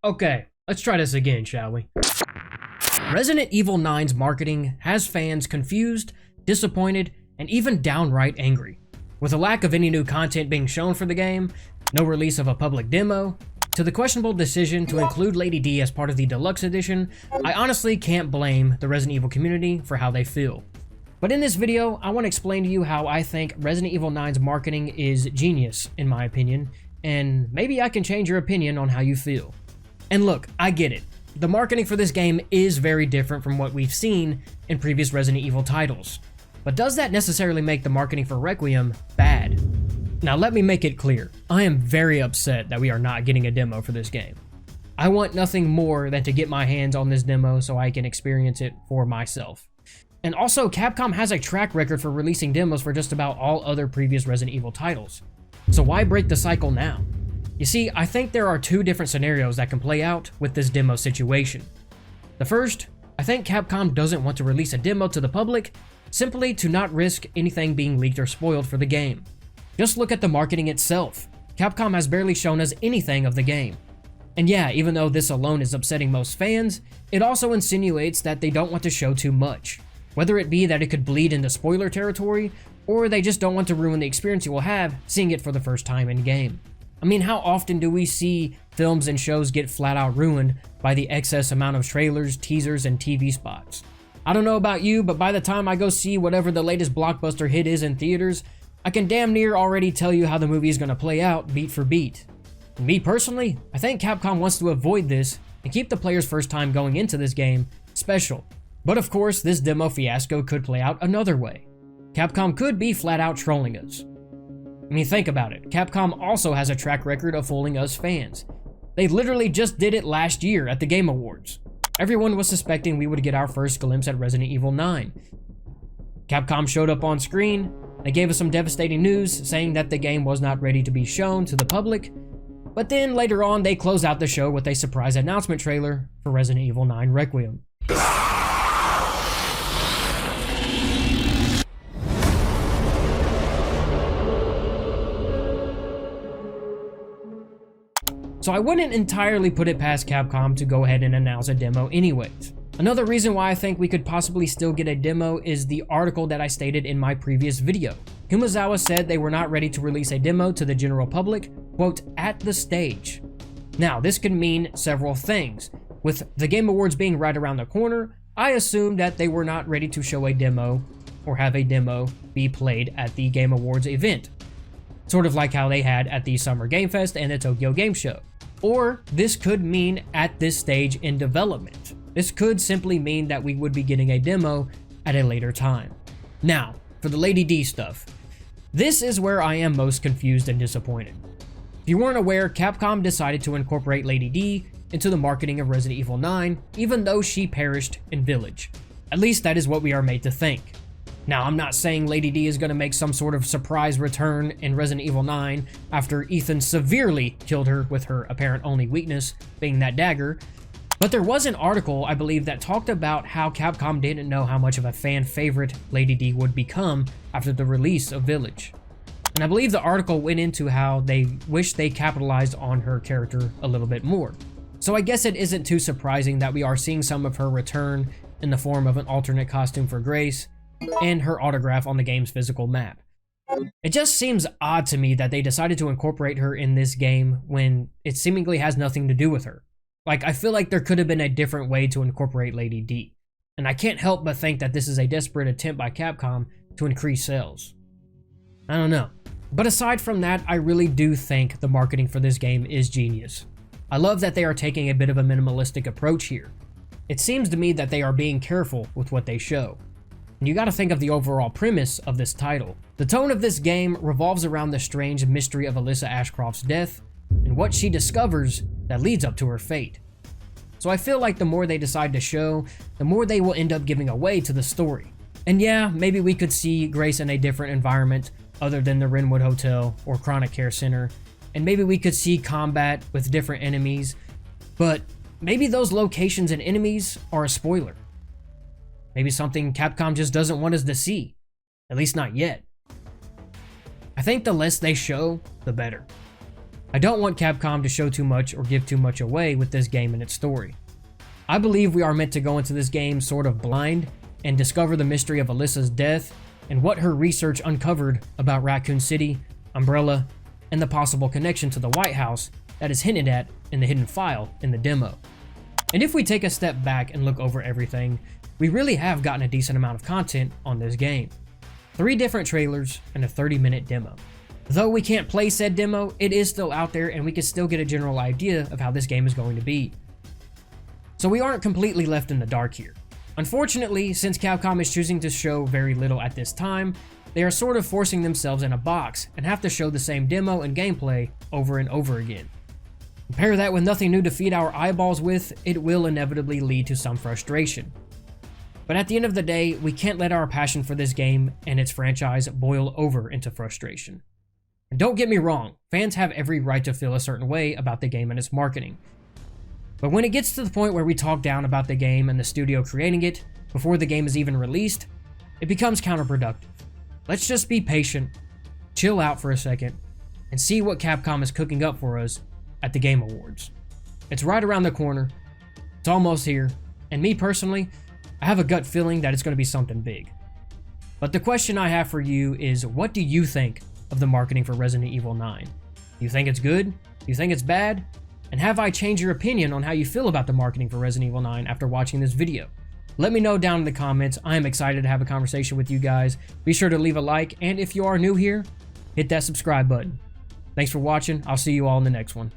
Okay, let's try this again, shall we? Resident Evil 9's marketing has fans confused, disappointed, and even downright angry. With a lack of any new content being shown for the game, no release of a public demo, to the questionable decision to include Lady D as part of the Deluxe Edition, I honestly can't blame the Resident Evil community for how they feel. But in this video, I want to explain to you how I think Resident Evil 9's marketing is genius, in my opinion, and maybe I can change your opinion on how you feel. And look, I get it. The marketing for this game is very different from what we've seen in previous Resident Evil titles. But does that necessarily make the marketing for Requiem bad? Now let me make it clear, I am very upset that we are not getting a demo for this game. I want nothing more than to get my hands on this demo so I can experience it for myself. And also, Capcom has a track record for releasing demos for just about all other previous Resident Evil titles. So why break the cycle now? You see, I think there are two different scenarios that can play out with this demo situation. The first, I think Capcom doesn't want to release a demo to the public simply to not risk anything being leaked or spoiled for the game. Just look at the marketing itself. Capcom has barely shown us anything of the game. And yeah, even though this alone is upsetting most fans, it also insinuates that they don't want to show too much. Whether it be that it could bleed into spoiler territory, or they just don't want to ruin the experience you will have seeing it for the first time in game. I mean, how often do we see films and shows get flat out ruined by the excess amount of trailers, teasers, and TV spots? I don't know about you, but by the time I go see whatever the latest blockbuster hit is in theaters, I can damn near already tell you how the movie is going to play out beat for beat. And me personally, I think Capcom wants to avoid this and keep the player's first time going into this game special. But of course, this demo fiasco could play out another way. Capcom could be flat out trolling us. I mean, think about it. Capcom also has a track record of fooling us fans. They literally just did it last year at the Game Awards. Everyone was suspecting we would get our first glimpse at Resident Evil 9. Capcom showed up on screen, they gave us some devastating news saying that the game was not ready to be shown to the public, but then later on they closed out the show with a surprise announcement trailer for Resident Evil 9 Requiem. So I wouldn't entirely put it past Capcom to go ahead and announce a demo anyways. Another reason why I think we could possibly still get a demo is the article that I stated in my previous video. Kumazawa said they were not ready to release a demo to the general public, quote, at the stage. Now, this could mean several things. With the Game Awards being right around the corner, I assumed that they were not ready to show a demo or have a demo be played at the Game Awards event. Sort of like how they had at the Summer Game Fest and the Tokyo Game Show. Or this could mean at this stage in development. This could simply mean that we would be getting a demo at a later time. Now, for the Lady D stuff. This is where I am most confused and disappointed. If you weren't aware, Capcom decided to incorporate Lady D into the marketing of Resident Evil 9, even though she perished in Village. At least that is what we are made to think. Now, I'm not saying Lady D is going to make some sort of surprise return in Resident Evil 9 after Ethan severely killed her with her apparent only weakness being that dagger, but there was an article, I believe, that talked about how Capcom didn't know how much of a fan favorite Lady D would become after the release of Village. And I believe the article went into how they wish they capitalized on her character a little bit more. So I guess it isn't too surprising that we are seeing some of her return in the form of an alternate costume for Grace, and her autograph on the game's physical map. It just seems odd to me that they decided to incorporate her in this game when it seemingly has nothing to do with her. Like, I feel like there could have been a different way to incorporate Lady D, and I can't help but think that this is a desperate attempt by Capcom to increase sales. I don't know. But aside from that, I really do think the marketing for this game is genius. I love that they are taking a bit of a minimalistic approach here. It seems to me that they are being careful with what they show. And you gotta think of the overall premise of this title. The tone of this game revolves around the strange mystery of Alyssa Ashcroft's death and what she discovers that leads up to her fate. So I feel like the more they decide to show, the more they will end up giving away to the story. And yeah, maybe we could see Grace in a different environment other than the Renwood Hotel or Chronic Care Center, and maybe we could see combat with different enemies, but maybe those locations and enemies are a spoiler. Maybe something Capcom just doesn't want us to see. At least not yet. I think the less they show, the better. I don't want Capcom to show too much or give too much away with this game and its story. I believe we are meant to go into this game sort of blind and discover the mystery of Alyssa's death and what her research uncovered about Raccoon City, Umbrella, and the possible connection to the White House that is hinted at in the hidden file in the demo. And if we take a step back and look over everything, we really have gotten a decent amount of content on this game. 3 different trailers and a 30-minute demo. Though we can't play said demo, it is still out there and we can still get a general idea of how this game is going to be. So we aren't completely left in the dark here. Unfortunately, since Capcom is choosing to show very little at this time, they are sort of forcing themselves in a box and have to show the same demo and gameplay over and over again. Compare that with nothing new to feed our eyeballs with, it will inevitably lead to some frustration. But at the end of the day, we can't let our passion for this game and its franchise boil over into frustration. And don't get me wrong, fans have every right to feel a certain way about the game and its marketing. But when it gets to the point where we talk down about the game and the studio creating it before the game is even released, it becomes counterproductive. Let's just be patient, chill out for a second, and see what Capcom is cooking up for us at the Game Awards. It's right around the corner, it's almost here, and me personally, I have a gut feeling that it's going to be something big. But the question I have for you is, what do you think of the marketing for Resident Evil 9? Do you think it's good? Do you think it's bad? And have I changed your opinion on how you feel about the marketing for Resident Evil 9 after watching this video? Let me know down in the comments. I am excited to have a conversation with you guys. Be sure to leave a like, and if you are new here, hit that subscribe button. Thanks for watching. I'll see you all in the next one.